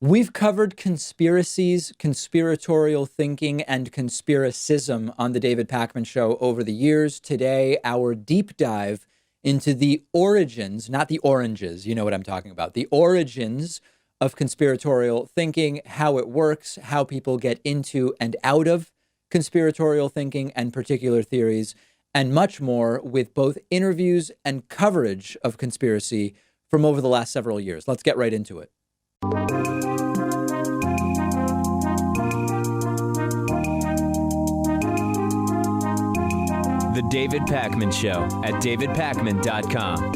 We've covered conspiracies, conspiratorial thinking, and conspiracism on the David Pakman Show over the years. Today, our deep dive into the origins, not the oranges, you know what I'm talking about, the origins of conspiratorial thinking, how it works, how people get into and out of conspiratorial thinking and particular theories, and much more, with both interviews and coverage of conspiracy from over the last several years. Let's get right into it. The David Pakman Show at davidpakman.com.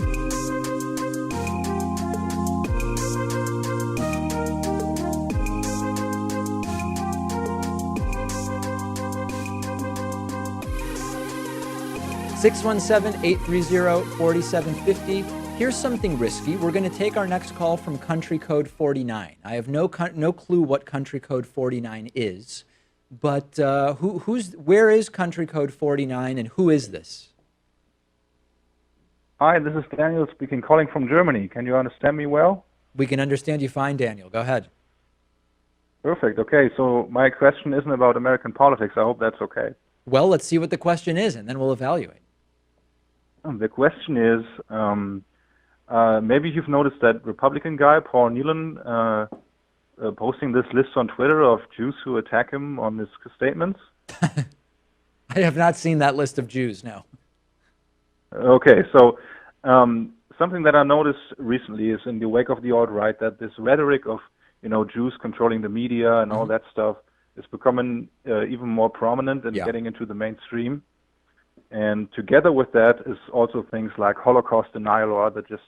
(617-830-4750). Here's something risky. We're going to take our next call from country code 49. I have no clue what country code 49 is. But where is country code 49 and who is this? Hi, this is Daniel speaking, calling from Germany. Can you understand me well? We can understand you fine, Daniel. Go ahead. Perfect. Okay, so my question isn't about American politics. I hope that's okay. Well, let's see what the question is, and then we'll evaluate. The question is, maybe you've noticed that Republican guy, Paul Nealon, posting this list on Twitter of Jews who attack him on his statements? I have not seen that list of Jews, no. Okay, so something that I noticed recently is in the wake of the alt-right that this rhetoric of, Jews controlling the media and all that stuff is becoming even more prominent and getting into the mainstream. And together with that is also things like Holocaust denial or other just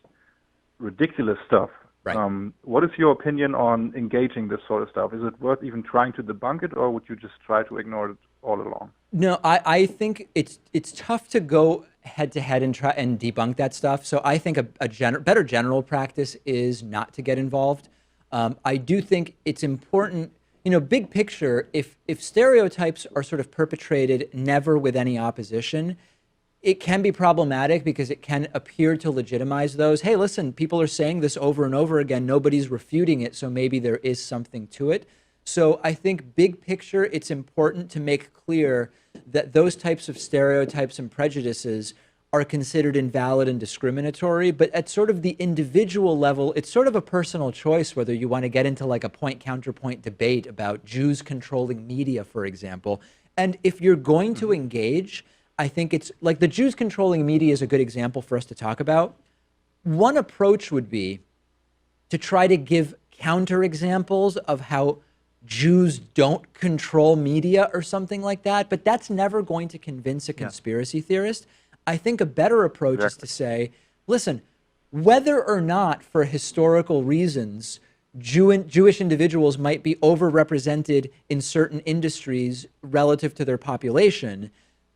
ridiculous stuff. Right. What is your opinion on engaging this sort of stuff? Is it worth even trying to debunk it, or would you just try to ignore it all along? No, I think it's tough to go head to head and try and debunk that stuff. So I think a better general practice is not to get involved. I do think it's important, big picture, if stereotypes are sort of perpetrated never with any opposition, it can be problematic because it can appear to legitimize those. Hey, listen, people are saying this over and over again. Nobody's refuting it, so maybe there is something to it. So I think big picture, it's important to make clear that those types of stereotypes and prejudices are considered invalid and discriminatory. But at sort of the individual level, it's sort of a personal choice whether you want to get into like a point-counterpoint debate about Jews controlling media, for example. And if you're going to engage, I think it's like the Jews controlling media is a good example for us to talk about. One approach would be to try to give counterexamples of how Jews don't control media or something like that, but that's never going to convince a conspiracy theorist. I think a better approach is to say, listen, whether or not for historical reasons Jewish individuals might be overrepresented in certain industries relative to their population,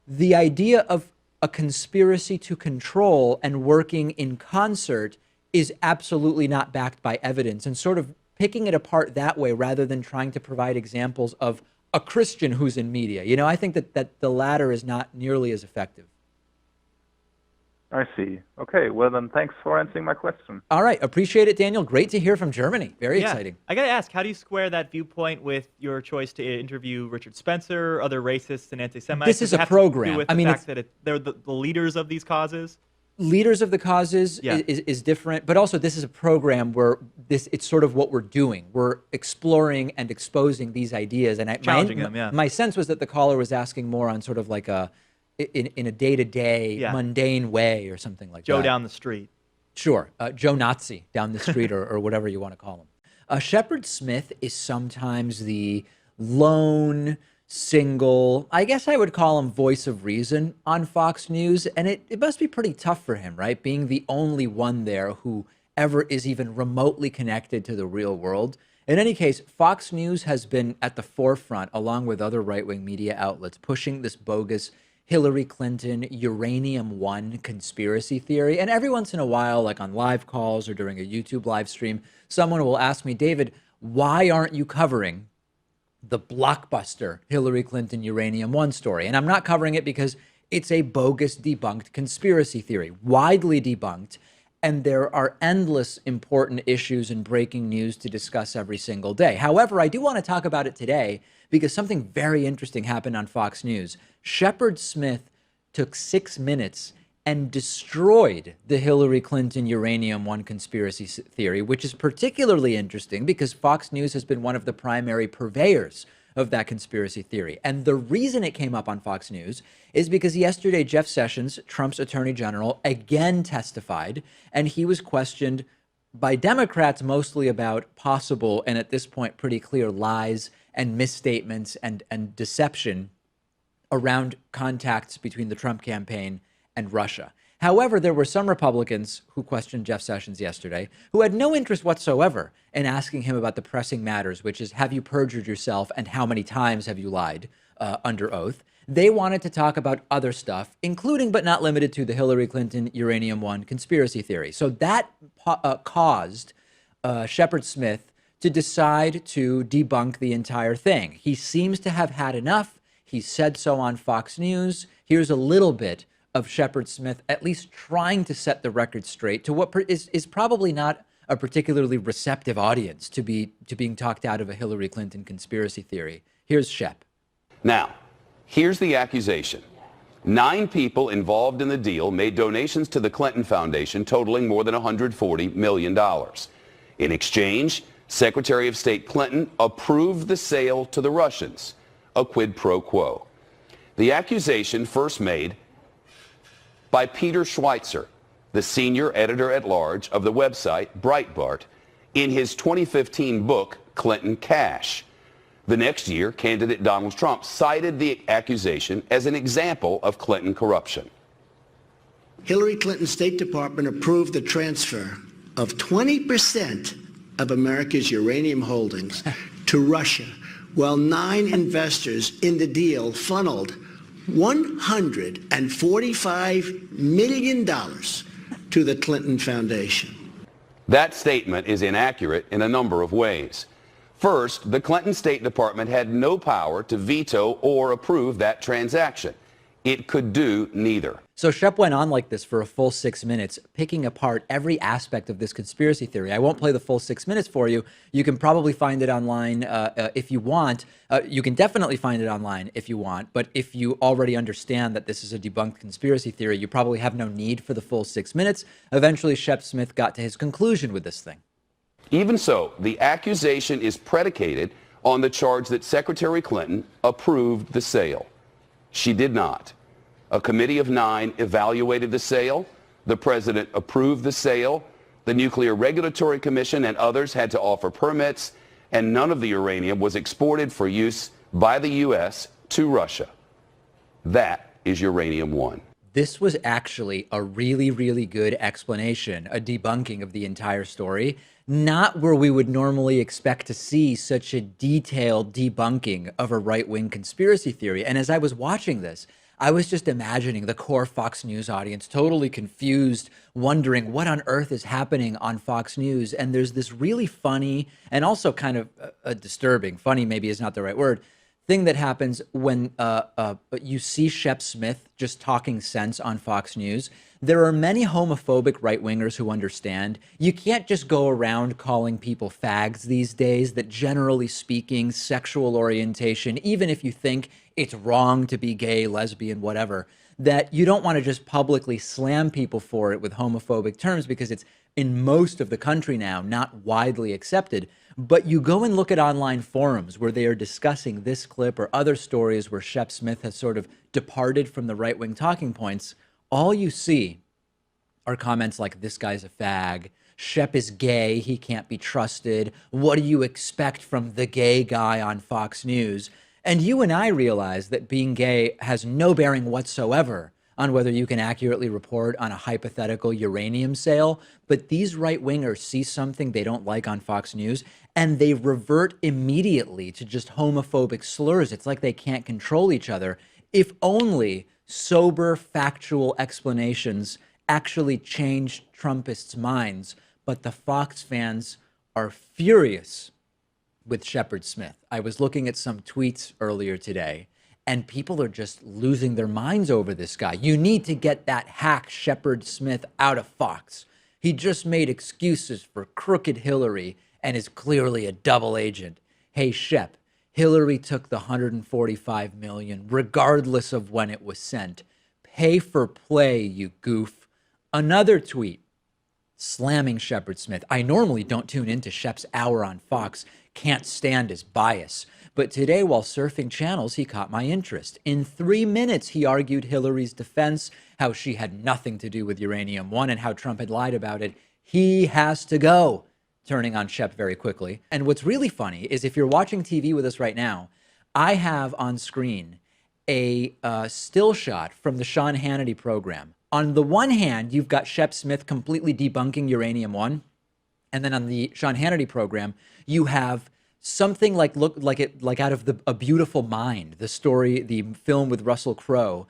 the idea of a conspiracy to control and working in concert is absolutely not backed by evidence, and sort of picking it apart that way rather than trying to provide examples of a Christian who's in media. I think that the latter is not nearly as effective. I see. Okay, well then thanks for answering my question. All right, appreciate it, Daniel. Great to hear from Germany. Very exciting. I got to ask, how do you square that viewpoint with your choice to interview Richard Spencer, other racists and anti-Semites? This is a program. With the fact that they're the leaders of these causes? Leaders of the causes is different, but also this is a program where it's sort of what we're doing. We're exploring and exposing these ideas. And challenging them, my sense was that the caller was asking more on sort of like in a day-to-day mundane way or something like that. Joe down the street. Sure. Joe Nazi down the street or whatever you want to call him. Shepard Smith is sometimes the lone, single, I guess I would call him voice of reason on Fox News. And it must be pretty tough for him, right? Being the only one there who ever is even remotely connected to the real world. In any case, Fox News has been at the forefront, along with other right-wing media outlets, pushing this bogus Hillary Clinton Uranium One conspiracy theory. And every once in a while, like on live calls or during a YouTube live stream, someone will ask me, David, why aren't you covering the blockbuster Hillary Clinton Uranium One story? And I'm not covering it because it's a bogus, debunked conspiracy theory, widely debunked. and there are endless important issues and breaking news to discuss every single day. However, I do want to talk about it today because something very interesting happened on Fox News. Shepard Smith took 6 minutes and destroyed the Hillary Clinton Uranium One conspiracy theory, which is particularly interesting because Fox News has been one of the primary purveyors of that conspiracy theory. And the reason it came up on Fox News is because yesterday Jeff Sessions, Trump's attorney general, again testified, and he was questioned by Democrats mostly about possible, and at this point pretty clear, lies and misstatements and deception around contacts between the Trump campaign and Russia. However, there were some Republicans who questioned Jeff Sessions yesterday who had no interest whatsoever in asking him about the pressing matters, which is, have you perjured yourself and how many times have you lied under oath? They wanted to talk about other stuff, including but not limited to the Hillary Clinton Uranium One conspiracy theory. So that caused Shepard Smith to decide to debunk the entire thing. He seems to have had enough. He said so on Fox News. Here's a little bit of Shepard Smith at least trying to set the record straight to what is probably not a particularly receptive audience to being talked out of a Hillary Clinton conspiracy theory. Here's Shep. Now, here's the accusation. 9 people involved in the deal made donations to the Clinton Foundation totaling more than $140 million. In exchange, Secretary of State Clinton approved the sale to the Russians, a quid pro quo. The accusation first made by Peter Schweitzer, the senior editor-at-large of the website Breitbart, in his 2015 book, Clinton Cash. The next year, candidate Donald Trump cited the accusation as an example of Clinton corruption. Hillary Clinton's State Department approved the transfer of 20% of America's uranium holdings to Russia, while 9 investors in the deal funneled $145 million to the Clinton Foundation. That statement is inaccurate in a number of ways. First, the Clinton State Department had no power to veto or approve that transaction. It could do neither. So Shep went on like this for a full 6 minutes, picking apart every aspect of this conspiracy theory. I won't play the full 6 minutes for you. You can probably find it online if you want. You can definitely find it online if you want. But if you already understand that this is a debunked conspiracy theory, you probably have no need for the full 6 minutes. Eventually, Shep Smith got to his conclusion with this thing. Even so, the accusation is predicated on the charge that Secretary Clinton approved the sale. She did not. A committee of 9 evaluated the sale. The president approved the sale. The Nuclear Regulatory Commission and others had to offer permits, and none of the uranium was exported for use by the U.S. to Russia. That is Uranium One. This was actually a really, really good explanation, a debunking of the entire story. Not where we would normally expect to see such a detailed debunking of a right-wing conspiracy theory. And as I was watching this, I was just imagining the core Fox News audience totally confused, wondering what on earth is happening on Fox News. And there's this really funny and also kind of disturbing, funny maybe is not the right word, thing that happens when you see Shep Smith just talking sense on Fox News. There are many homophobic right-wingers who understand you can't just go around calling people fags these days, that generally speaking, sexual orientation, even if you think it's wrong to be gay, lesbian, whatever, that you don't want to just publicly slam people for it with homophobic terms because it's in most of the country now not widely accepted. But you go and look at online forums where they are discussing this clip or other stories where Shep Smith has sort of departed from the right-wing talking points. All you see are comments like, this guy's a fag, Shep is gay, he can't be trusted, what do you expect from the gay guy on Fox News? And you and I realize that being gay has no bearing whatsoever on whether you can accurately report on a hypothetical uranium sale, but these right-wingers see something they don't like on Fox News, and they revert immediately to just homophobic slurs. It's like they can't control each other. If only sober, factual explanations actually changed Trumpists' minds, but the Fox fans are furious with Shepard Smith. I was looking at some tweets earlier today, and people are just losing their minds over this guy. You need to get that hack Shepard Smith out of Fox. He just made excuses for crooked Hillary and is clearly a double agent. Hey, Shep, Hillary took the 145 million regardless of when it was sent. Pay for play, you goof. Another tweet slamming Shepard Smith. I normally don't tune into Shep's hour on Fox. Can't stand his bias. But today, while surfing channels, he caught my interest. In 3 minutes, he argued Hillary's defense, how she had nothing to do with Uranium One, and how Trump had lied about it. He has to go. Turning on Shep very quickly. And what's really funny is if you're watching TV with us right now, I have on screen a still shot from the Sean Hannity program. On the one hand, you've got Shep Smith completely debunking Uranium One. And then on the Sean Hannity program, you have something like out of A Beautiful Mind, the story, the film with Russell Crowe.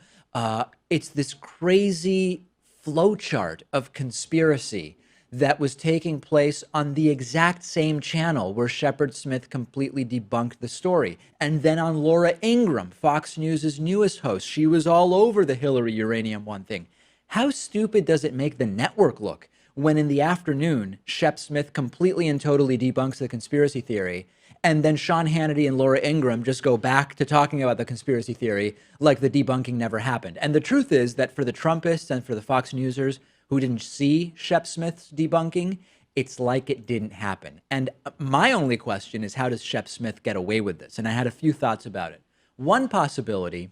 It's this crazy flowchart of conspiracy that was taking place on the exact same channel where Shepard Smith completely debunked the story. And then on Laura Ingraham, Fox News' newest host, she was all over the Hillary Uranium One thing. How stupid does it make the network look when in the afternoon, Shep Smith completely and totally debunks the conspiracy theory, and then Sean Hannity and Laura Ingraham just go back to talking about the conspiracy theory like the debunking never happened? And the truth is that for the Trumpists and for the Fox Newsers who didn't see Shep Smith's debunking, it's like it didn't happen. And my only question is, how does Shep Smith get away with this? And I had a few thoughts about it. One possibility,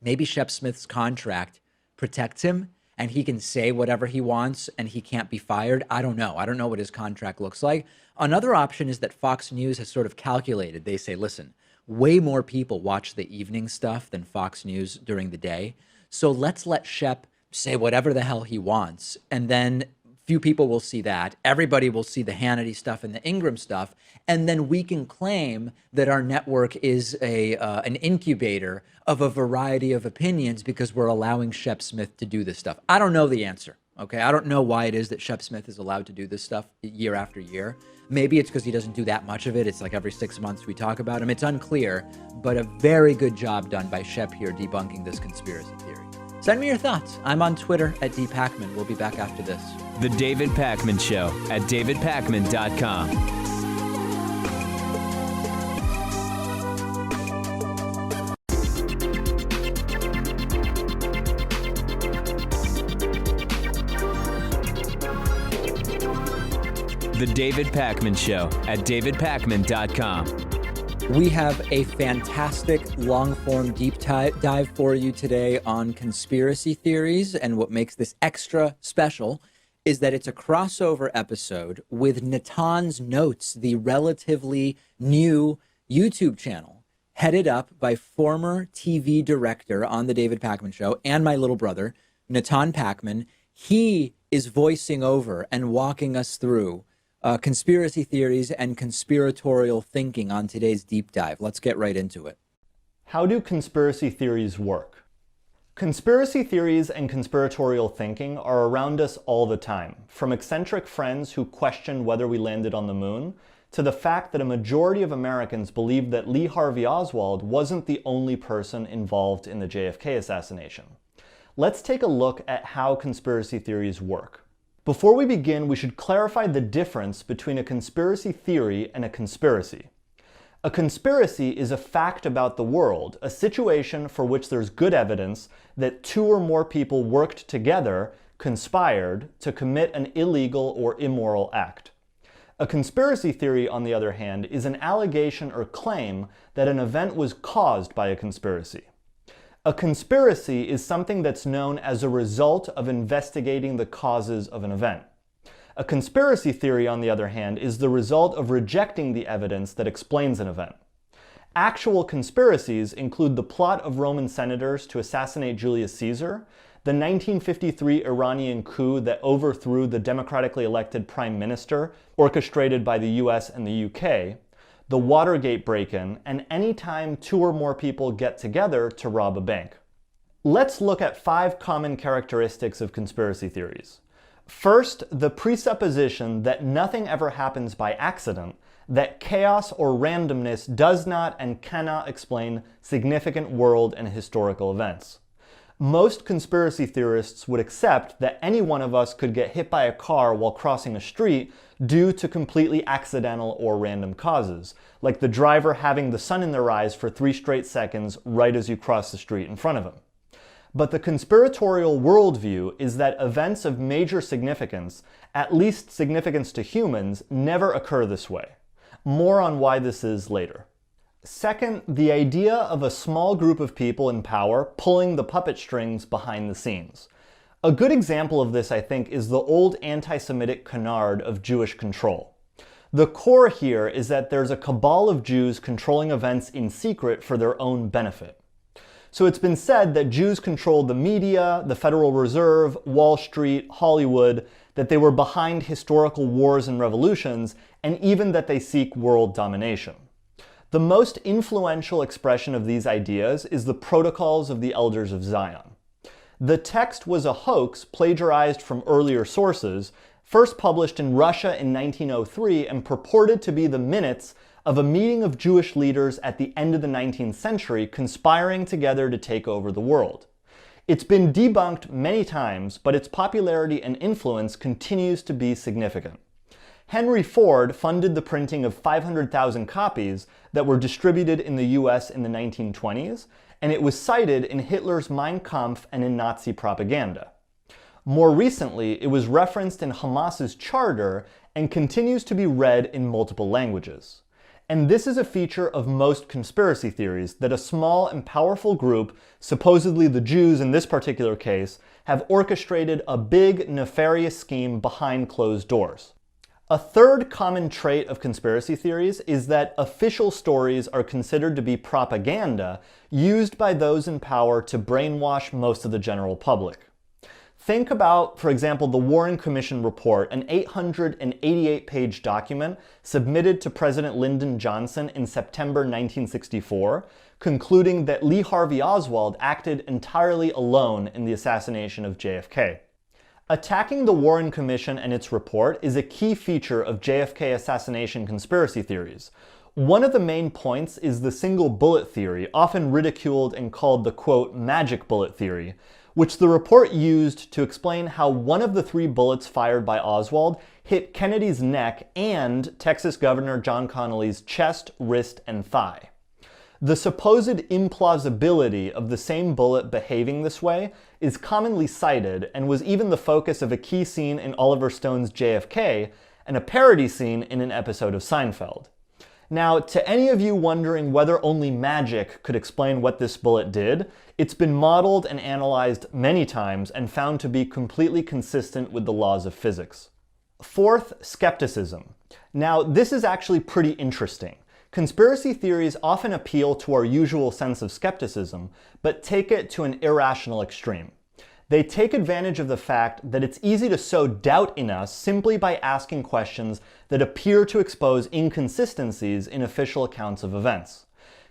maybe Shep Smith's contract protects him and he can say whatever he wants and he can't be fired. I don't know. I don't know what his contract looks like. Another option is that Fox News has sort of calculated. They say, listen, way more people watch the evening stuff than Fox News during the day. So let's let Shep say whatever the hell he wants, and then few people will see that. Everybody will see the Hannity stuff and the Ingraham stuff, and then we can claim that our network is an incubator of a variety of opinions because we're allowing Shep Smith to do this stuff. I don't know the answer, okay? I don't know why it is that Shep Smith is allowed to do this stuff year after year. Maybe it's because he doesn't do that much of it. It's like every 6 months we talk about him. It's unclear, but a very good job done by Shep here debunking this conspiracy theory. Send me your thoughts. I'm on Twitter at @DPakman. We'll be back after this. The David Pakman Show at davidpakman.com. The David Pakman Show at davidpakman.com. We have a fantastic long-form deep dive for you today on conspiracy theories, and what makes this extra special is that it's a crossover episode with Natan's Notes, the relatively new YouTube channel headed up by former TV director on The David Pakman Show and my little brother, Natan Pakman. He is voicing over and walking us through conspiracy theories and conspiratorial thinking on today's deep dive. Let's get right into it. How do conspiracy theories work? Conspiracy theories and conspiratorial thinking are around us all the time, from eccentric friends who questioned whether we landed on the moon, to the fact that a majority of Americans believe that Lee Harvey Oswald wasn't the only person involved in the JFK assassination. Let's take a look at how conspiracy theories work. Before we begin, we should clarify the difference between a conspiracy theory and a conspiracy. A conspiracy is a fact about the world, a situation for which there's good evidence that two or more people worked together, conspired, to commit an illegal or immoral act. A conspiracy theory, on the other hand, is an allegation or claim that an event was caused by a conspiracy. A conspiracy is something that's known as a result of investigating the causes of an event. A conspiracy theory, on the other hand, is the result of rejecting the evidence that explains an event. Actual conspiracies include the plot of Roman senators to assassinate Julius Caesar, the 1953 Iranian coup that overthrew the democratically elected prime minister, orchestrated by the US and the UK, the Watergate break-in, and any time two or more people get together to rob a bank. Let's look at 5 common characteristics of conspiracy theories. First, the presupposition that nothing ever happens by accident, that chaos or randomness does not and cannot explain significant world and historical events. Most conspiracy theorists would accept that any one of us could get hit by a car while crossing a street due to completely accidental or random causes, like the driver having the sun in their eyes for 3 straight seconds right as you cross the street in front of them. But the conspiratorial worldview is that events of major significance, at least significance to humans, never occur this way. More on why this is later. Second, the idea of a small group of people in power pulling the puppet strings behind the scenes. A good example of this, I think, is the old anti-Semitic canard of Jewish control. The core here is that there's a cabal of Jews controlling events in secret for their own benefit. So it's been said that Jews controlled the media, the Federal Reserve, Wall Street, Hollywood, that they were behind historical wars and revolutions, and even that they seek world domination. The most influential expression of these ideas is the Protocols of the Elders of Zion. The text was a hoax plagiarized from earlier sources, first published in Russia in 1903 and purported to be the minutes of a meeting of Jewish leaders at the end of the 19th century conspiring together to take over the world. It's been debunked many times, but its popularity and influence continues to be significant. Henry Ford funded the printing of 500,000 copies that were distributed in the US in the 1920s, and it was cited in Hitler's Mein Kampf and in Nazi propaganda. More recently, it was referenced in Hamas's charter and continues to be read in multiple languages. And this is a feature of most conspiracy theories, that a small and powerful group, supposedly the Jews in this particular case, have orchestrated a big, nefarious scheme behind closed doors. A third common trait of conspiracy theories is that official stories are considered to be propaganda used by those in power to brainwash most of the general public. Think about, for example, the Warren Commission report, an 888-page document submitted to President Lyndon Johnson in September 1964, concluding that Lee Harvey Oswald acted entirely alone in the assassination of JFK. Attacking the Warren Commission and its report is a key feature of JFK assassination conspiracy theories. One of the main points is the single bullet theory, often ridiculed and called the, quote, magic bullet theory, which the report used to explain how one of the 3 bullets fired by Oswald hit Kennedy's neck and Texas Governor John Connally's chest, wrist, and thigh. The supposed implausibility of the same bullet behaving this way is commonly cited and was even the focus of a key scene in Oliver Stone's JFK and a parody scene in an episode of Seinfeld. Now, to any of you wondering whether only magic could explain what this bullet did, it's been modeled and analyzed many times and found to be completely consistent with the laws of physics. Fourth, skepticism. Now, this is actually pretty interesting. Conspiracy theories often appeal to our usual sense of skepticism, but take it to an irrational extreme. They take advantage of the fact that it's easy to sow doubt in us simply by asking questions that appear to expose inconsistencies in official accounts of events.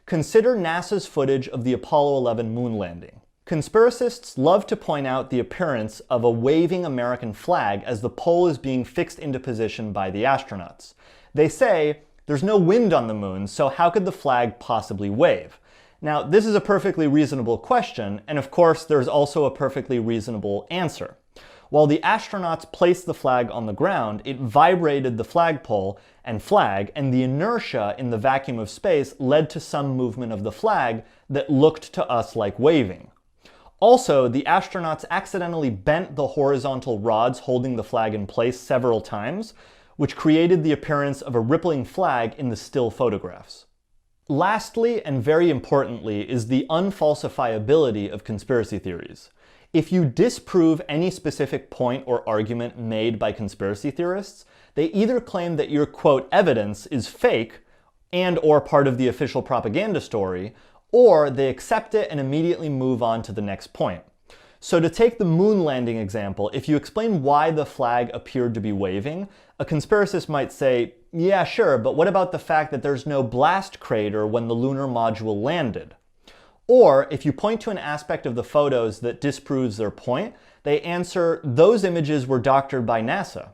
Consider NASA's footage of the Apollo 11 moon landing. Conspiracists love to point out the appearance of a waving American flag as the pole is being fixed into position by the astronauts. They say, there's no wind on the moon, so how could the flag possibly wave? Now, this is a perfectly reasonable question, and of course, there's also a perfectly reasonable answer. While the astronauts placed the flag on the ground, it vibrated the flagpole and flag, and the inertia in the vacuum of space led to some movement of the flag that looked to us like waving. Also, the astronauts accidentally bent the horizontal rods holding the flag in place several times, which created the appearance of a rippling flag in the still photographs. Lastly, and very importantly, is the unfalsifiability of conspiracy theories. If you disprove any specific point or argument made by conspiracy theorists, they either claim that your, quote, evidence is fake and or part of the official propaganda story, or they accept it and immediately move on to the next point. So to take the moon landing example, if you explain why the flag appeared to be waving, a conspiracist might say, yeah, sure, but what about the fact that there's no blast crater when the lunar module landed? Or if you point to an aspect of the photos that disproves their point, they answer, those images were doctored by NASA.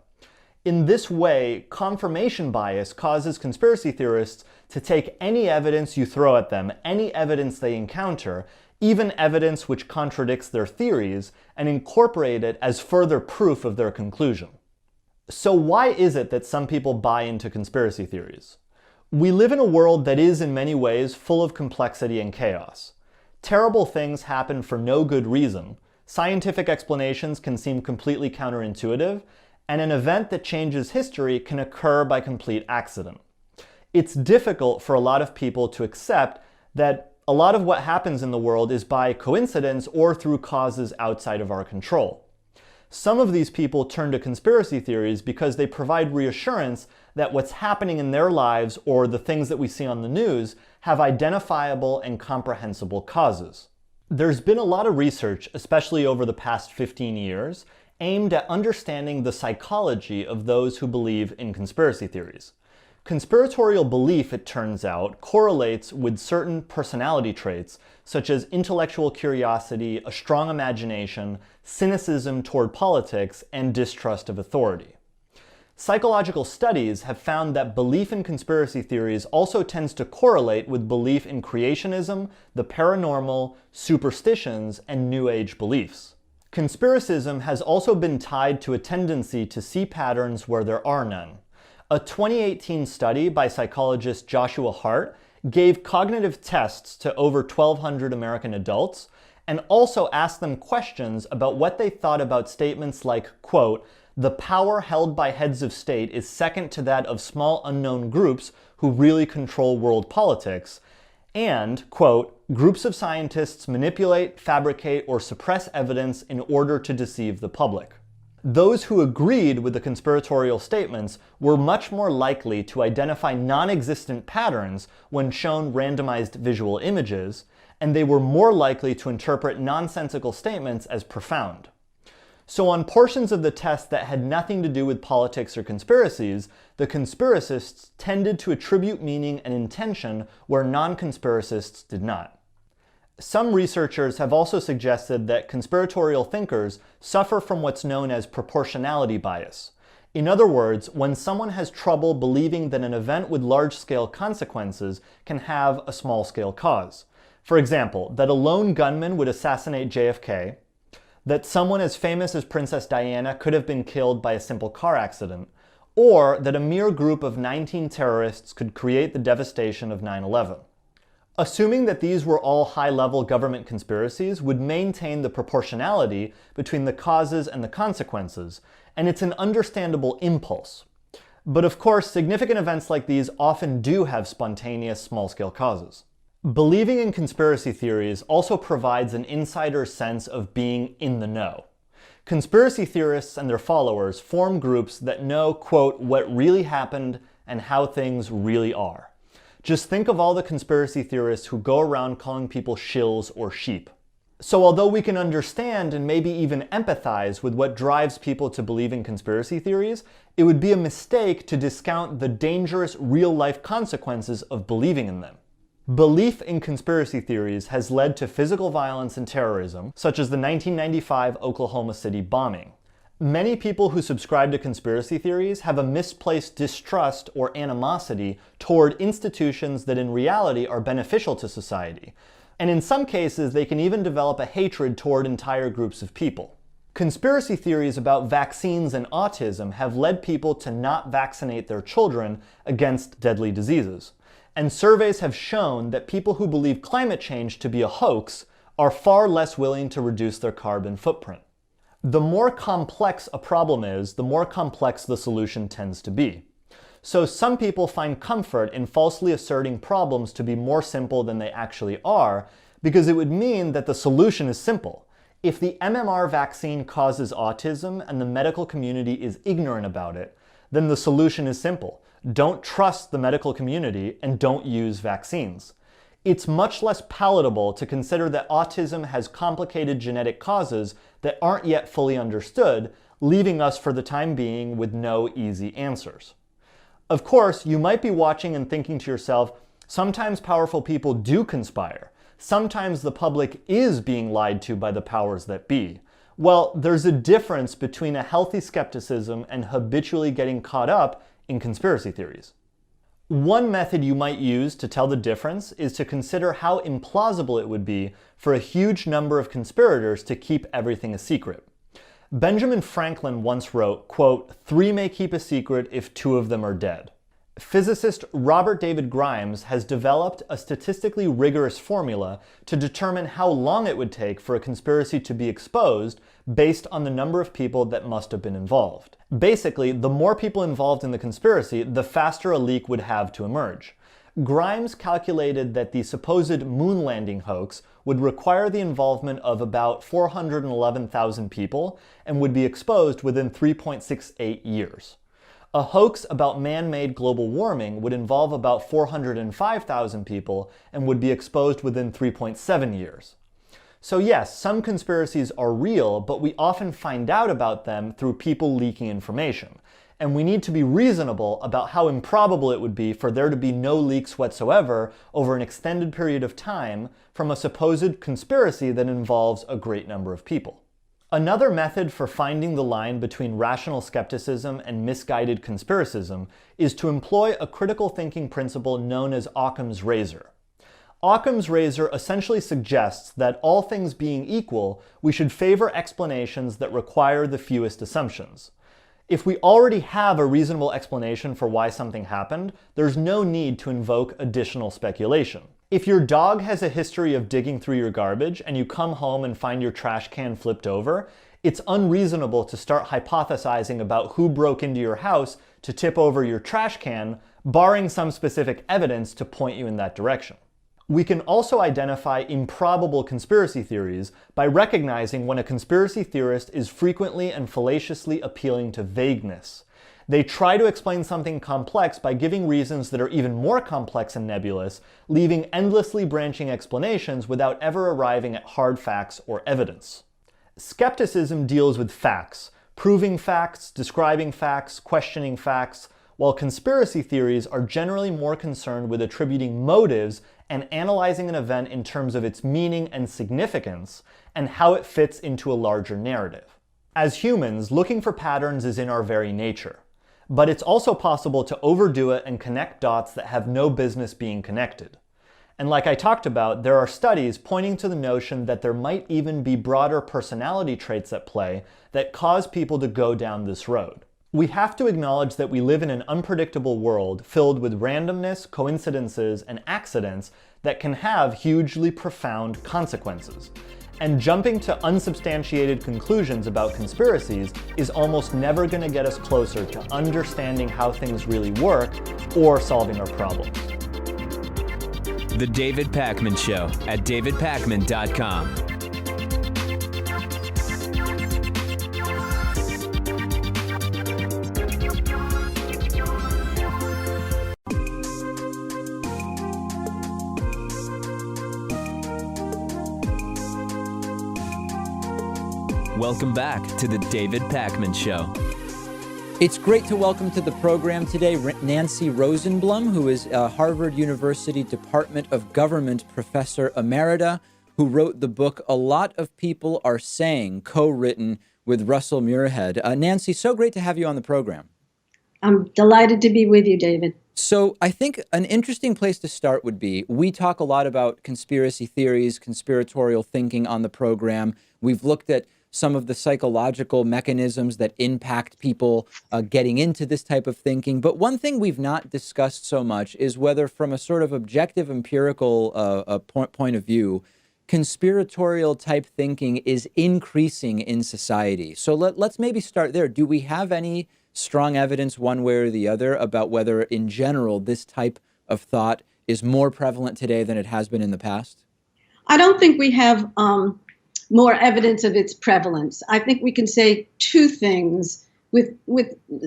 In this way, confirmation bias causes conspiracy theorists to take any evidence you throw at them, any evidence they encounter, even evidence which contradicts their theories, and incorporate it as further proof of their conclusion. So why is it that some people buy into conspiracy theories? We live in a world that is in many ways full of complexity and chaos. Terrible things happen for no good reason, scientific explanations can seem completely counterintuitive, and an event that changes history can occur by complete accident. It's difficult for a lot of people to accept that a lot of what happens in the world is by coincidence or through causes outside of our control. Some of these people turn to conspiracy theories because they provide reassurance that what's happening in their lives or the things that we see on the news have identifiable and comprehensible causes. There's been a lot of research, especially over the past 15 years, aimed at understanding the psychology of those who believe in conspiracy theories. Conspiratorial belief, it turns out, correlates with certain personality traits such as intellectual curiosity, a strong imagination, cynicism toward politics, and distrust of authority. Psychological studies have found that belief in conspiracy theories also tends to correlate with belief in creationism, the paranormal, superstitions, and New Age beliefs. Conspiracism has also been tied to a tendency to see patterns where there are none. A 2018 study by psychologist Joshua Hart gave cognitive tests to over 1,200 American adults and also asked them questions about what they thought about statements like, quote, "The power held by heads of state is second to that of small unknown groups who really control world politics," and, quote, "Groups of scientists manipulate, fabricate, or suppress evidence in order to deceive the public." Those who agreed with the conspiratorial statements were much more likely to identify non-existent patterns when shown randomized visual images, and they were more likely to interpret nonsensical statements as profound. So on portions of the test that had nothing to do with politics or conspiracies, the conspiracists tended to attribute meaning and intention where non-conspiracists did not. Some researchers have also suggested that conspiratorial thinkers suffer from what's known as proportionality bias. In other words, when someone has trouble believing that an event with large-scale consequences can have a small-scale cause. For example, that a lone gunman would assassinate JFK, that someone as famous as Princess Diana could have been killed by a simple car accident, or that a mere group of 19 terrorists could create the devastation of 9/11. Assuming that these were all high-level government conspiracies would maintain the proportionality between the causes and the consequences, and it's an understandable impulse. But of course, significant events like these often do have spontaneous small-scale causes. Believing in conspiracy theories also provides an insider's sense of being in the know. Conspiracy theorists and their followers form groups that know, quote, what really happened and how things really are. Just think of all the conspiracy theorists who go around calling people shills or sheep. So although we can understand and maybe even empathize with what drives people to believe in conspiracy theories, it would be a mistake to discount the dangerous real-life consequences of believing in them. Belief in conspiracy theories has led to physical violence and terrorism, such as the 1995 Oklahoma City bombing. Many people who subscribe to conspiracy theories have a misplaced distrust or animosity toward institutions that in reality are beneficial to society. And in some cases, they can even develop a hatred toward entire groups of people. Conspiracy theories about vaccines and autism have led people to not vaccinate their children against deadly diseases. And surveys have shown that people who believe climate change to be a hoax are far less willing to reduce their carbon footprint. The more complex a problem is, the more complex the solution tends to be. So some people find comfort in falsely asserting problems to be more simple than they actually are, because it would mean that the solution is simple. If the MMR vaccine causes autism and the medical community is ignorant about it, then the solution is simple. Don't trust the medical community and don't use vaccines. It's much less palatable to consider that autism has complicated genetic causes that aren't yet fully understood, leaving us for the time being with no easy answers. Of course, you might be watching and thinking to yourself, sometimes powerful people do conspire. Sometimes the public is being lied to by the powers that be. Well, there's a difference between a healthy skepticism and habitually getting caught up in conspiracy theories. One method you might use to tell the difference is to consider how implausible it would be for a huge number of conspirators to keep everything a secret. Benjamin Franklin once wrote, quote, "3 may keep a secret if 2 of them are dead." Physicist Robert David Grimes has developed a statistically rigorous formula to determine how long it would take for a conspiracy to be exposed based on the number of people that must have been involved. Basically, the more people involved in the conspiracy, the faster a leak would have to emerge. Grimes calculated that the supposed moon landing hoax would require the involvement of about 411,000 people and would be exposed within 3.68 years. A hoax about man-made global warming would involve about 405,000 people and would be exposed within 3.7 years. So yes, some conspiracies are real, but we often find out about them through people leaking information. And we need to be reasonable about how improbable it would be for there to be no leaks whatsoever over an extended period of time from a supposed conspiracy that involves a great number of people. Another method for finding the line between rational skepticism and misguided conspiracism is to employ a critical thinking principle known as Occam's razor. Occam's razor essentially suggests that all things being equal, we should favor explanations that require the fewest assumptions. If we already have a reasonable explanation for why something happened, there's no need to invoke additional speculation. If your dog has a history of digging through your garbage and you come home and find your trash can flipped over, it's unreasonable to start hypothesizing about who broke into your house to tip over your trash can, barring some specific evidence to point you in that direction. We can also identify improbable conspiracy theories by recognizing when a conspiracy theorist is frequently and fallaciously appealing to vagueness. They try to explain something complex by giving reasons that are even more complex and nebulous, leaving endlessly branching explanations without ever arriving at hard facts or evidence. Skepticism deals with facts, proving facts, describing facts, questioning facts, while conspiracy theories are generally more concerned with attributing motives and analyzing an event in terms of its meaning and significance, and how it fits into a larger narrative. As humans, looking for patterns is in our very nature. But it's also possible to overdo it and connect dots that have no business being connected. And like I talked about, there are studies pointing to the notion that there might even be broader personality traits at play that cause people to go down this road. We have to acknowledge that we live in an unpredictable world filled with randomness, coincidences, and accidents that can have hugely profound consequences. And jumping to unsubstantiated conclusions about conspiracies is almost never going to get us closer to understanding how things really work or solving our problems. The David Pakman Show at davidpakman.com. Welcome back to the David Pakman Show. It's great to welcome to the program today Nancy Rosenblum, who is a Harvard University Department of Government Professor Emerita, who wrote the book A Lot of People Are Saying, co-written with Russell Muirhead. Nancy, so great to have you on the program. I'm delighted to be with you, David. So I think an interesting place to start would be, we talk a lot about conspiracy theories, conspiratorial thinking on the program. We've looked at some of the psychological mechanisms that impact people getting into this type of thinking. But one thing we've not discussed so much is whether, from a sort of objective empirical point of view, conspiratorial type thinking is increasing in society. So let's maybe start there. Do we have any strong evidence one way or the other about whether in general this type of thought is more prevalent today than it has been in the past? I don't think we have more evidence of its prevalence. I think we can say two things with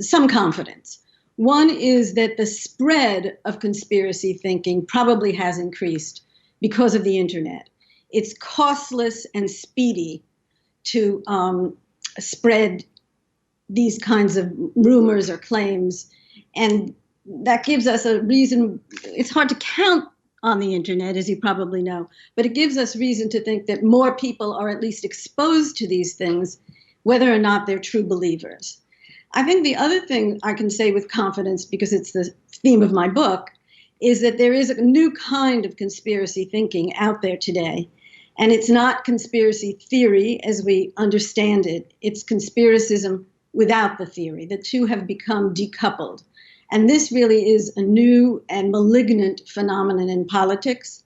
some confidence. One is that the spread of conspiracy thinking probably has increased because of the internet. It's costless and speedy to spread these kinds of rumors or claims, and that gives us a reason. It's hard to count on the internet, as you probably know, but it gives us reason to think that more people are at least exposed to these things, whether or not they're true believers. I think the other thing I can say with confidence, because it's the theme of my book, is that there is a new kind of conspiracy thinking out there today. And it's not conspiracy theory as we understand it. It's conspiracism without the theory. The two have become decoupled. And this really is a new and malignant phenomenon in politics.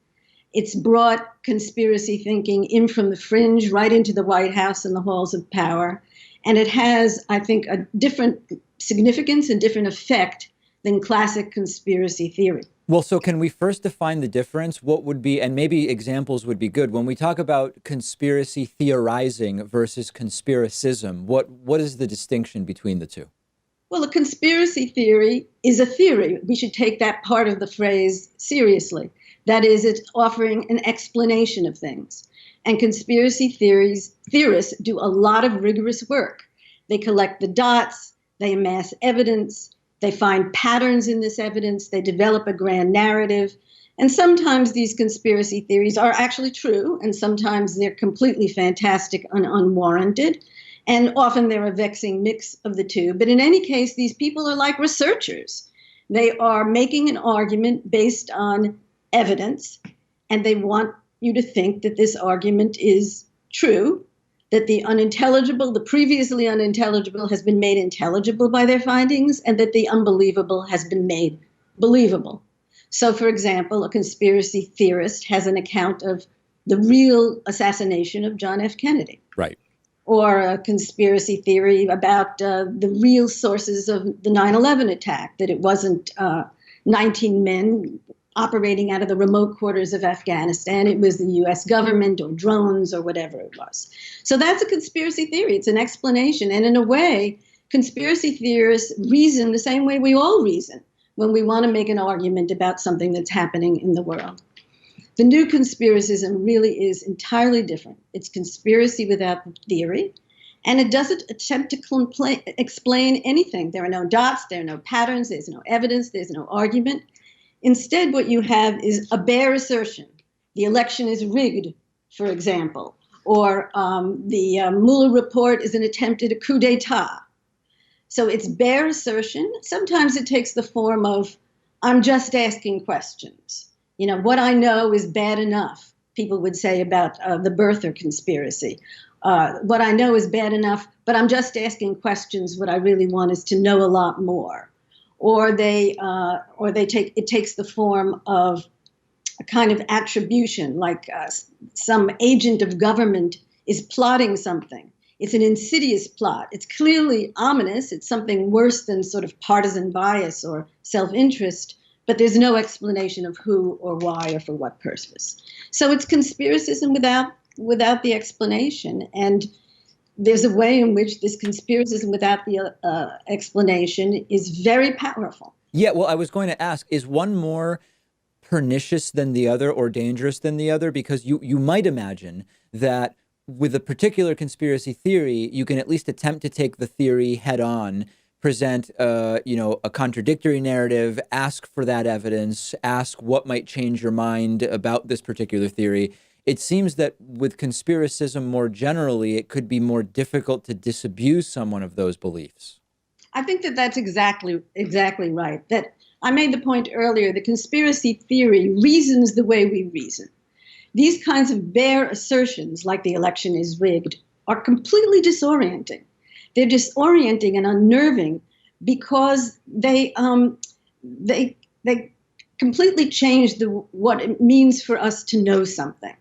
It's brought conspiracy thinking in from the fringe right into the White House and the halls of power. And it has, I think, a different significance and different effect than classic conspiracy theory. Well, so can we first define the difference? What would be, and maybe examples would be good, when we talk about conspiracy theorizing versus conspiracism, what is the distinction between the two? Well, a conspiracy theory is a theory. We should take that part of the phrase seriously. That is, it's offering an explanation of things. And conspiracy theorists do a lot of rigorous work. They collect the dots, they amass evidence, they find patterns in this evidence, they develop a grand narrative. And sometimes these conspiracy theories are actually true, and sometimes they're completely fantastic and unwarranted. And often they're a vexing mix of the two. But in any case, these people are like researchers. They are making an argument based on evidence, and they want you to think that this argument is true, that the unintelligible, the previously unintelligible has been made intelligible by their findings, and that the unbelievable has been made believable. So, for example, a conspiracy theorist has an account of the real assassination of John F. Kennedy. Right. Or a conspiracy theory about the real sources of the 9/11 attack, that it wasn't 19 men operating out of the remote quarters of Afghanistan. It was the U.S. government or drones or whatever it was. So that's a conspiracy theory. It's an explanation. And in a way, conspiracy theorists reason the same way we all reason when we want to make an argument about something that's happening in the world. The new conspiracism really is entirely different. It's conspiracy without theory, and it doesn't attempt to explain anything. There are no dots, there are no patterns, there's no evidence, there's no argument. Instead, what you have is a bare assertion. The election is rigged, for example, or the Mueller report is an attempt at a coup d'etat. So it's bare assertion. Sometimes it takes the form of, I'm just asking questions. You know, what I know is bad enough, people would say about the birther conspiracy. What I know is bad enough, but I'm just asking questions. What I really want is to know a lot more. Or it takes the form of a kind of attribution, like some agent of government is plotting something. It's an insidious plot. It's clearly ominous. It's something worse than sort of partisan bias or self-interest, but there's no explanation of who or why or for what purpose. So it's conspiracism without the explanation. And there's a way in which this conspiracism without the explanation is very powerful. Yeah, well, I was going to ask, is one more pernicious than the other or dangerous than the other? Because you might imagine that with a particular conspiracy theory, you can at least attempt to take the theory head on, present a contradictory narrative, ask for that evidence, ask what might change your mind about this particular theory. It seems that with conspiracism more generally, it could be more difficult to disabuse someone of those beliefs. I think that that's exactly right. That I made the point earlier, the conspiracy theory reasons the way we reason. These kinds of bare assertions, like the election is rigged, are completely disorienting. They're disorienting and unnerving because they completely change what it means for us to know something.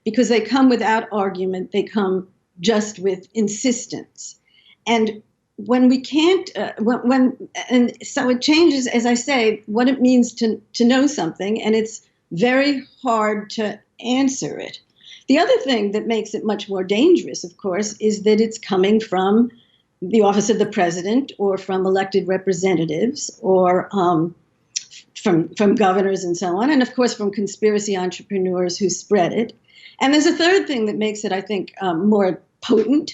Because they come without argument, they come just with insistence. And when we can't, and so it changes, as I say, what it means to know something, and it's very hard to answer it. The other thing that makes it much more dangerous, of course, is that it's coming from the office of the president or from elected representatives or from governors and so on, and of course from conspiracy entrepreneurs who spread it. And there's a third thing that makes it, I think, more potent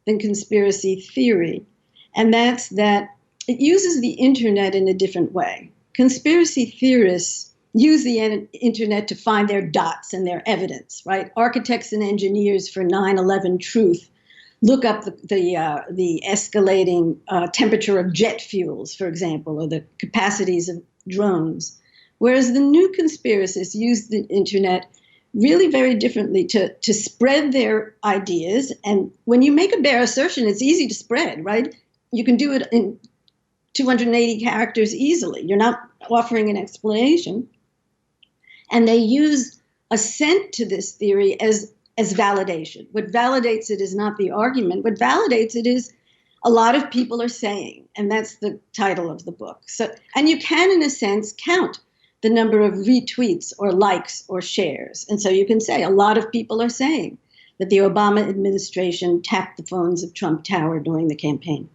than conspiracy theory, and that's that it uses the internet in a different way. Conspiracy theorists use the internet to find their dots and their evidence, right? Architects and engineers for 9/11 truth look up the escalating temperature of jet fuels, for example, or the capacities of drones. Whereas the new conspiracists use the internet really very differently to spread their ideas. And when you make a bare assertion, it's easy to spread, right? You can do it in 280 characters easily. You're not offering an explanation. And they use assent to this theory as validation. What validates it is not the argument. What validates it is a lot of people are saying, and that's the title of the book. So, and you can, in a sense, count the number of retweets or likes or shares. And so you can say a lot of people are saying that the Obama administration tapped the phones of Trump Tower during the campaign.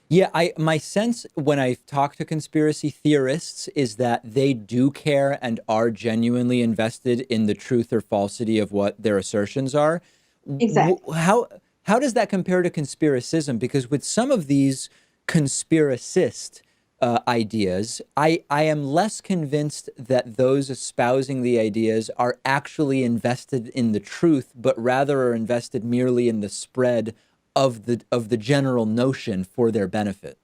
Yeah, my sense when I've talked to conspiracy theorists is that they do care and are genuinely invested in the truth or falsity of what their assertions are. Exactly. How does that compare to conspiracism? Because with some of these conspiracist ideas, I am less convinced that those espousing the ideas are actually invested in the truth, but rather are invested merely in the spread of the general notion for their benefit.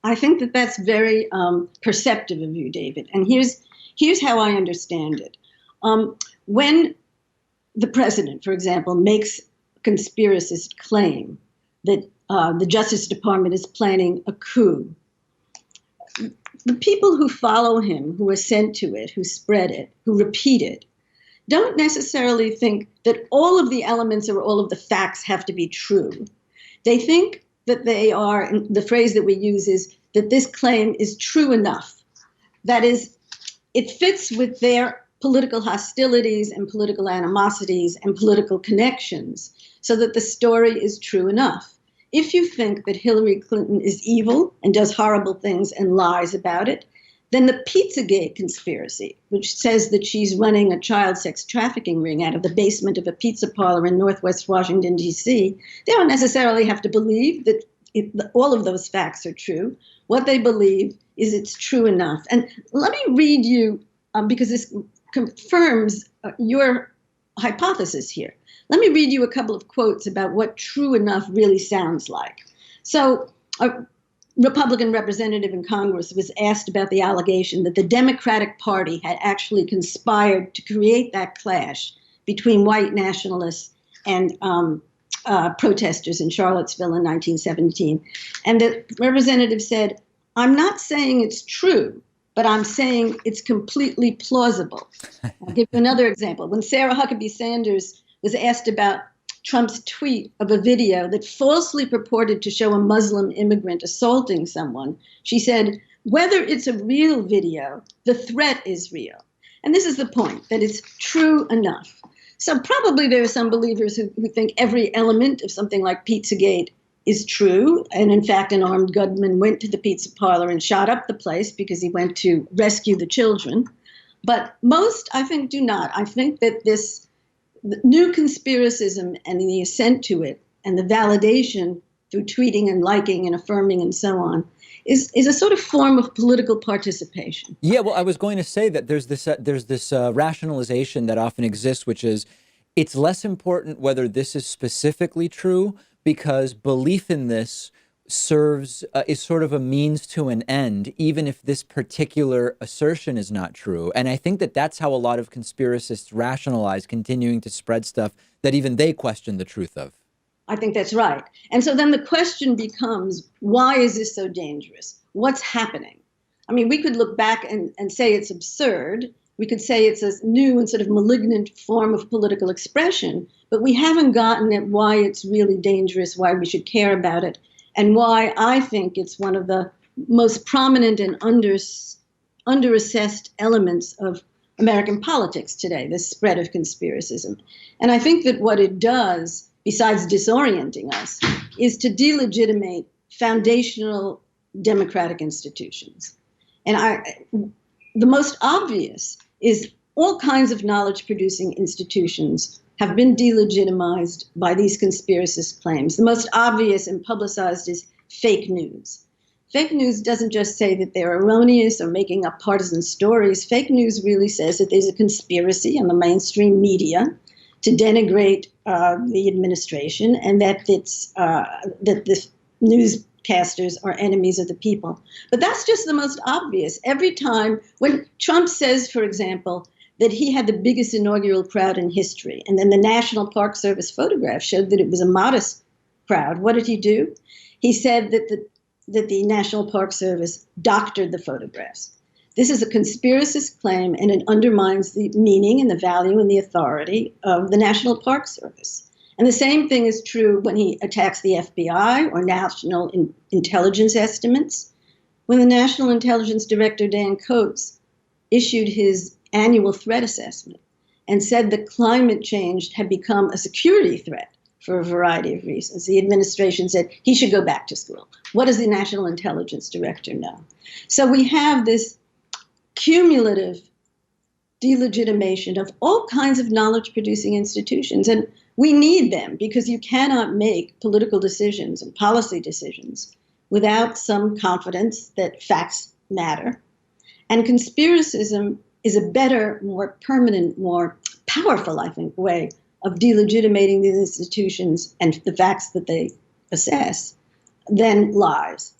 I think that that's very perceptive of you, David. And here's how I understand it. When the president, for example, makes a conspiracist claim that the Justice Department is planning a coup, the people who follow him, who assent to it, who spread it, who repeat it, don't necessarily think that all of the elements or all of the facts have to be true. They think that they are, and the phrase that we use is that this claim is true enough. That is, it fits with their political hostilities and political animosities and political connections so that the story is true enough. If you think that Hillary Clinton is evil and does horrible things and lies about it, then the Pizzagate conspiracy, which says that she's running a child sex trafficking ring out of the basement of a pizza parlor in Northwest Washington, D.C., they don't necessarily have to believe that all of those facts are true. What they believe is it's true enough. And let me read you, because this confirms your hypothesis here. Let me read you a couple of quotes about what true enough really sounds like. So, Republican representative in Congress was asked about the allegation that the Democratic Party had actually conspired to create that clash between white nationalists and protesters in Charlottesville in 1917. And the representative said, "I'm not saying it's true, but I'm saying it's completely plausible." I'll give you another example. When Sarah Huckabee Sanders was asked about Trump's tweet of a video that falsely purported to show a Muslim immigrant assaulting someone, she said, "Whether it's a real video, the threat is real." And this is the point, that it's true enough. So probably there are some believers who think every element of something like Pizzagate is true. And in fact, an armed gunman went to the pizza parlor and shot up the place because he went to rescue the children. But most, I think, do not. I think that this new conspiracism and the assent to it and the validation through tweeting and liking and affirming and so on is a sort of form of political participation. Yeah, well, I was going to say that there's this rationalization that often exists, which is it's less important whether this is specifically true because belief in this serves is sort of a means to an end, even if this particular assertion is not true. And I think that that's how a lot of conspiracists rationalize continuing to spread stuff that even they question the truth of. I think that's right. And so then the question becomes, why is this so dangerous? What's happening? I mean, we could look back and say it's absurd. We could say it's a new and sort of malignant form of political expression, but we haven't gotten at why it's really dangerous, why we should care about it, and why I think it's one of the most prominent and underassessed elements of American politics today, the spread of conspiracism. And I think that what it does, besides disorienting us, is to delegitimate foundational democratic institutions. And the most obvious is all kinds of knowledge-producing institutions have been delegitimized by these conspiracist claims. The most obvious and publicized is fake news. Fake news doesn't just say that they're erroneous or making up partisan stories. Fake news really says that there's a conspiracy in the mainstream media to denigrate the administration, and that the newscasters are enemies of the people. But that's just the most obvious. Every time when Trump says, for example, that he had the biggest inaugural crowd in history, and then the National Park Service photograph showed that it was a modest crowd, what did he do? He said that the National Park Service doctored the photographs. This is a conspiracist claim, and it undermines the meaning and the value and the authority of the National Park Service. And the same thing is true when he attacks the FBI or national intelligence estimates. When the National Intelligence Director, Dan Coats, issued his annual threat assessment and said that climate change had become a security threat for a variety of reasons, the administration said he should go back to school. What does the National Intelligence Director know? So we have this cumulative delegitimation of all kinds of knowledge-producing institutions, and we need them because you cannot make political decisions and policy decisions without some confidence that facts matter. And conspiracism is a better, more permanent, more powerful, I think, way of delegitimating these institutions and the facts that they assess than lies.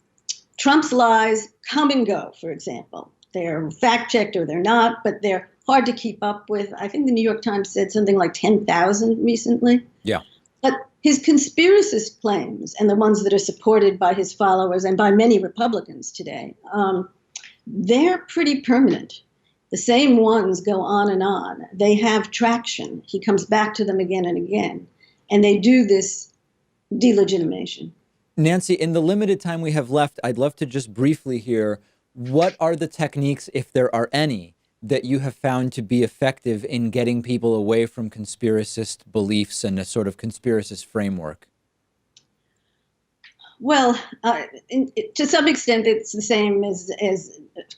Trump's lies come and go, for example. They're fact-checked or they're not, but they're hard to keep up with. I think the New York Times said something like 10,000 recently. Yeah. But his conspiracist claims, and the ones that are supported by his followers and by many Republicans today, they're pretty permanent. The same ones go on and on. They have traction. He comes back to them again and again. And they do this delegitimation. Nancy, in the limited time we have left, I'd love to just briefly hear, what are the techniques, if there are any, that you have found to be effective in getting people away from conspiracist beliefs and a sort of conspiracist framework? Well, to some extent, it's the same as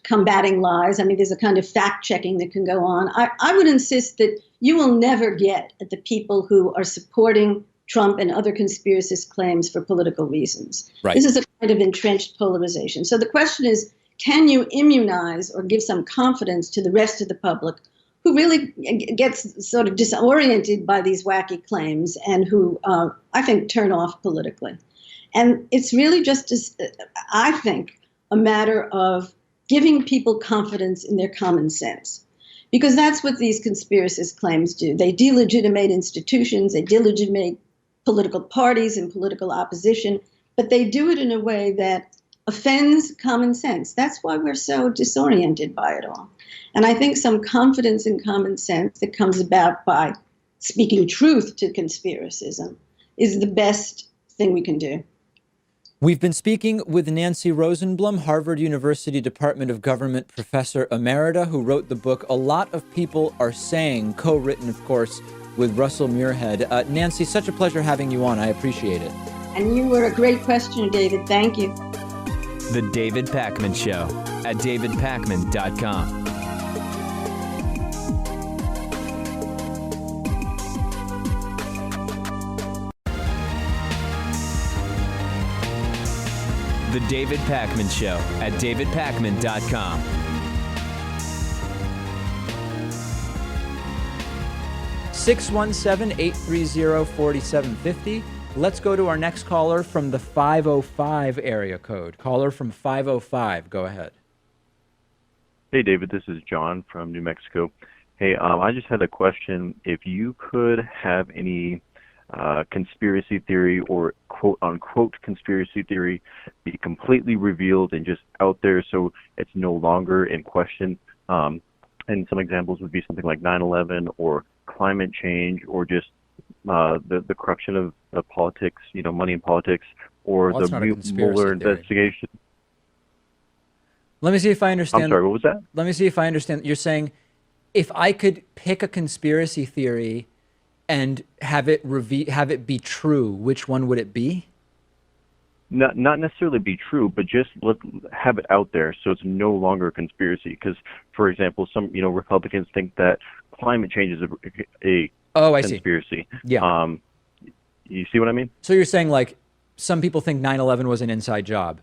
combating lies. I mean, there's a kind of fact-checking that can go on. I would insist that you will never get at the people who are supporting Trump and other conspiracist claims for political reasons. Right. This is a kind of entrenched polarization. So the question is, can you immunize or give some confidence to the rest of the public who really gets sort of disoriented by these wacky claims and who, I think, turn off politically? And it's really just, I think, a matter of giving people confidence in their common sense. Because that's what these conspiracist claims do. They delegitimate institutions, they delegitimate political parties and political opposition, but they do it in a way that offends common sense. That's why we're so disoriented by it all. And I think some confidence in common sense that comes about by speaking truth to conspiracism is the best thing we can do. We've been speaking with Nancy Rosenblum, Harvard University Department of Government Professor Emerita, who wrote the book A Lot of People Are Saying, co-written, of course, with Russell Muirhead. Nancy, such a pleasure having you on. I appreciate it. And you were a great questioner, David. Thank you. The David Pakman Show at davidpakman.com. The David Pakman Show at davidpakman.com. (617-830-4750). Let's go to our next caller from the 505 area code. Caller from 505, go ahead. Hey, David, this is John from New Mexico. Hey, I just had a question. If you could have any conspiracy theory or quote-unquote conspiracy theory be completely revealed and just out there so it's no longer in question, and some examples would be something like 9/11 or climate change or just the corruption of politics, money in politics, or the Mueller investigation. Let me see if I understand. I'm sorry, what was that? Let me see if I understand. You're saying if I could pick a conspiracy theory and have it be true, which one would it be? Not necessarily be true, but just have it out there so it's no longer a conspiracy. Because, for example, some Republicans think that climate change is a conspiracy. See. Yeah. You see what I mean? So you're saying like some people think 9/11 was an inside job.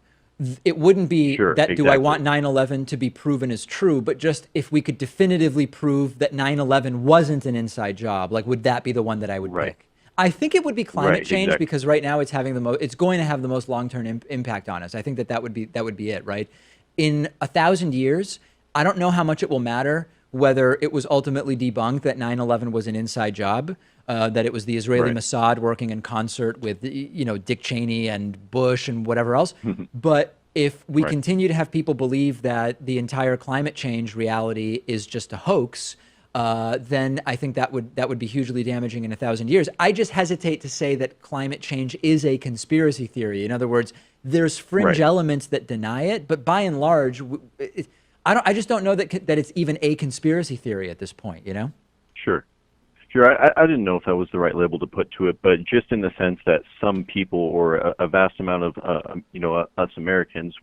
it wouldn't be Sure, that do I exactly. want 9/11 to be proven as true, but just if we could definitively prove that 9/11 wasn't an inside job, like would that be the one that I would Right. pick? I think it would be climate Right, change exactly. because right now it's having the most, it's going to have the most long-term impact on us. I think that would be it, right? In 1,000 years, I don't know how much it will matter whether it was ultimately debunked that 9/11 was an inside job, that it was the Israeli Right. Mossad working in concert with, Dick Cheney and Bush and whatever else. But if we Right. continue to have people believe that the entire climate change reality is just a hoax, then I think that would be hugely damaging in 1,000 years. I just hesitate to say that climate change is a conspiracy theory. In other words, there's fringe Right. elements that deny it, but by and large, I just don't know that it's even a conspiracy theory at this point. Sure. Sure. I didn't know if that was the right label to put to it, but just in the sense that some people, or a vast amount of, us Americans,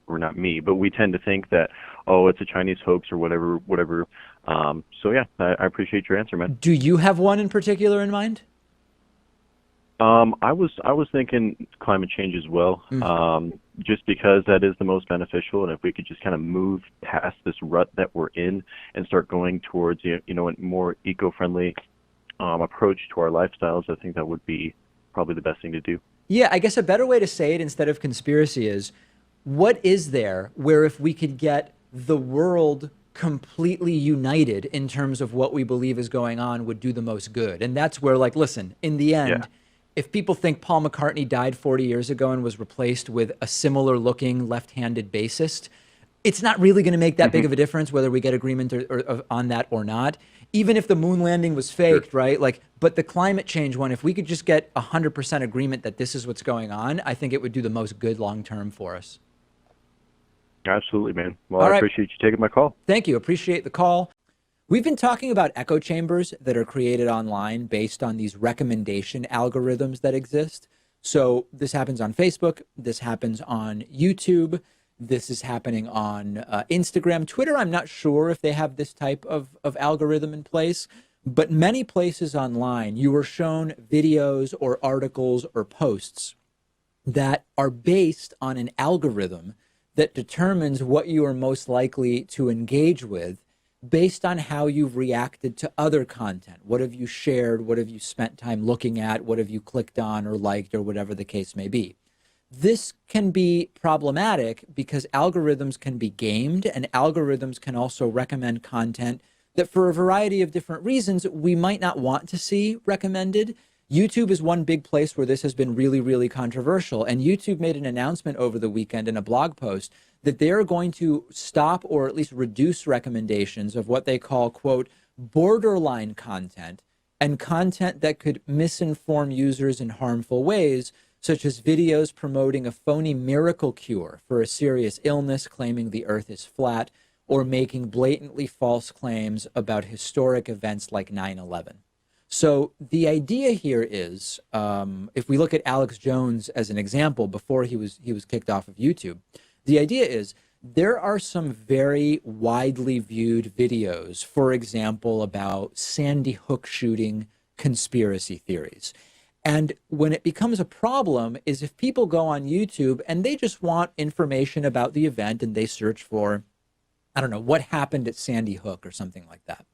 or not me, but we tend to think that, oh, it's a Chinese hoax or whatever. So yeah, I appreciate your answer, man. Do you have one in particular in mind? I was thinking climate change as well, just because that is the most beneficial, and if we could just kind of move past this rut that we're in and start going towards a more eco-friendly approach to our lifestyles, I think that would be probably the best thing to do. Yeah, I guess a better way to say it instead of conspiracy is, what is there where if we could get the world completely united in terms of what we believe is going on would do the most good? And that's where, like, listen, in the end, Yeah. if people think Paul McCartney died 40 years ago and was replaced with a similar looking left-handed bassist, it's not really going to make that big of a difference whether we get agreement or on that or not. Even if the moon landing was faked, right? Like, but the climate change one, if we could just get 100% agreement that this is what's going on, I think it would do the most good long-term for us. Absolutely, man. Well, All I right. appreciate you taking my call. Thank you. Appreciate the call. We've been talking about echo chambers that are created online based on these recommendation algorithms that exist. So this happens on Facebook. This happens on YouTube. This is happening on Instagram. Twitter, I'm not sure if they have this type of algorithm in place, but many places online, you are shown videos or articles or posts that are based on an algorithm that determines what you are most likely to engage with based on how you've reacted to other content. What have you shared? What have you spent time looking at? What have you clicked on or liked or whatever the case may be? This can be problematic because algorithms can be gamed, and algorithms can also recommend content that for a variety of different reasons we might not want to see recommended. YouTube is one big place where this has been really, really controversial. And YouTube made an announcement over the weekend in a blog post that they're going to stop or at least reduce recommendations of what they call, quote, borderline content and content that could misinform users in harmful ways, such as videos promoting a phony miracle cure for a serious illness, claiming the earth is flat, or making blatantly false claims about historic events like 9/11. So the idea here is, if we look at Alex Jones as an example, before he was kicked off of YouTube, the idea is there are some very widely viewed videos, for example, about Sandy Hook shooting conspiracy theories. And when it becomes a problem is if people go on YouTube and they just want information about the event and they search for, I don't know, what happened at Sandy Hook or something like that.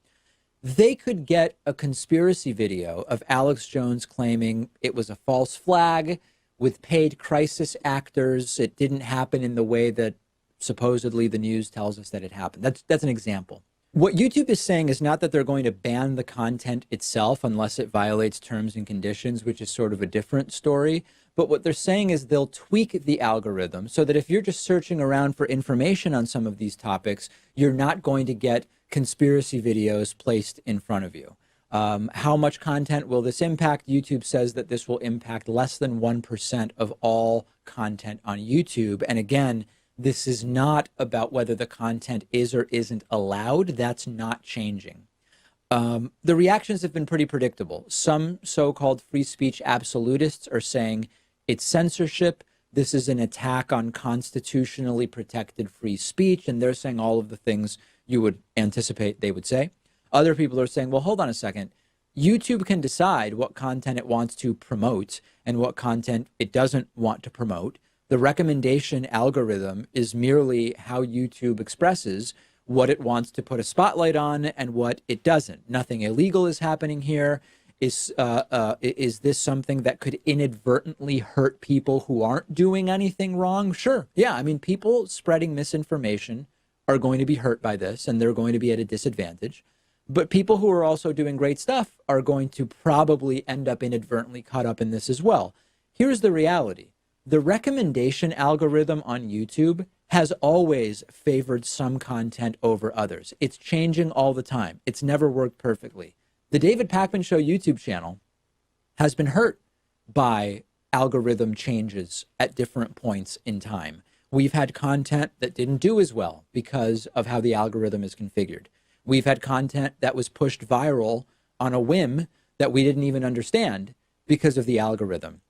They could get a conspiracy video of Alex Jones claiming it was a false flag with paid crisis actors. It didn't happen in the way that supposedly the news tells us that it happened. That's an example. What YouTube is saying is not that they're going to ban the content itself unless it violates terms and conditions, which is sort of a different story. But what they're saying is they'll tweak the algorithm so that if you're just searching around for information on some of these topics, you're not going to get conspiracy videos placed in front of you. How much content will this impact? YouTube says that this will impact less than 1% of all content on YouTube. And again, this is not about whether the content is or isn't allowed. That's not changing. The reactions have been pretty predictable. Some so-called free speech absolutists are saying it's censorship. This is an attack on constitutionally protected free speech. And they're saying all of the things you would anticipate they would say. Other people are saying, well, hold on a second. YouTube can decide what content it wants to promote and what content it doesn't want to promote. The recommendation algorithm is merely how YouTube expresses what it wants to put a spotlight on and what it doesn't. Nothing illegal is happening here. Is this something that could inadvertently hurt people who aren't doing anything wrong? Sure. Yeah. I mean, people spreading misinformation are going to be hurt by this, and they're going to be at a disadvantage. But people who are also doing great stuff are going to probably end up inadvertently caught up in this as well. Here's the reality. The recommendation algorithm on YouTube has always favored some content over others. It's changing all the time. It's never worked perfectly. The David Pakman Show YouTube channel has been hurt by algorithm changes at different points in time. We've had content that didn't do as well because of how the algorithm is configured. We've had content that was pushed viral on a whim that we didn't even understand because of the algorithm.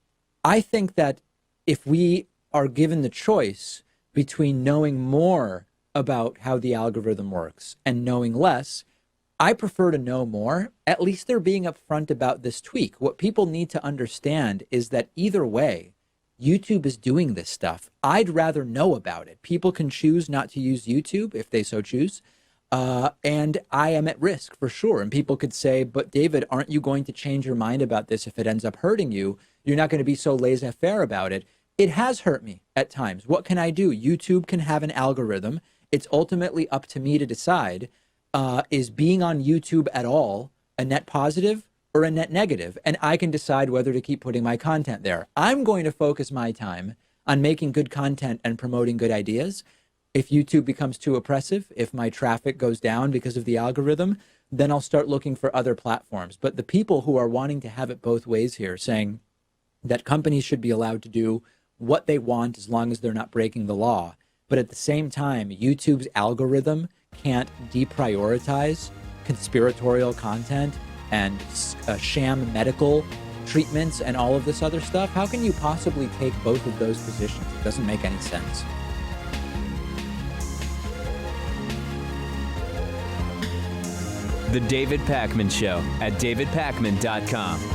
I think that if we are given the choice between knowing more about how the algorithm works and knowing less, I prefer to know more. At least they're being upfront about this tweak. What people need to understand is that either way, YouTube is doing this stuff. I'd rather know about it. People can choose not to use YouTube if they so choose. And I am at risk for sure. And people could say, but David, aren't you going to change your mind about this if it ends up hurting you? You're not going to be so laissez-faire about it. It has hurt me at times. What can I do? YouTube can have an algorithm. It's ultimately up to me to decide, is being on YouTube at all a net positive or a net negative? And I can decide whether to keep putting my content there. I'm going to focus my time on making good content and promoting good ideas. If YouTube becomes too oppressive, if my traffic goes down because of the algorithm, then I'll start looking for other platforms. But the people who are wanting to have it both ways here, saying that companies should be allowed to do what they want as long as they're not breaking the law, but at the same time, YouTube's algorithm can't deprioritize conspiratorial content and sham medical treatments and all of this other stuff. How can you possibly take both of those positions? It doesn't make any sense. The David Pakman Show at davidpakman.com.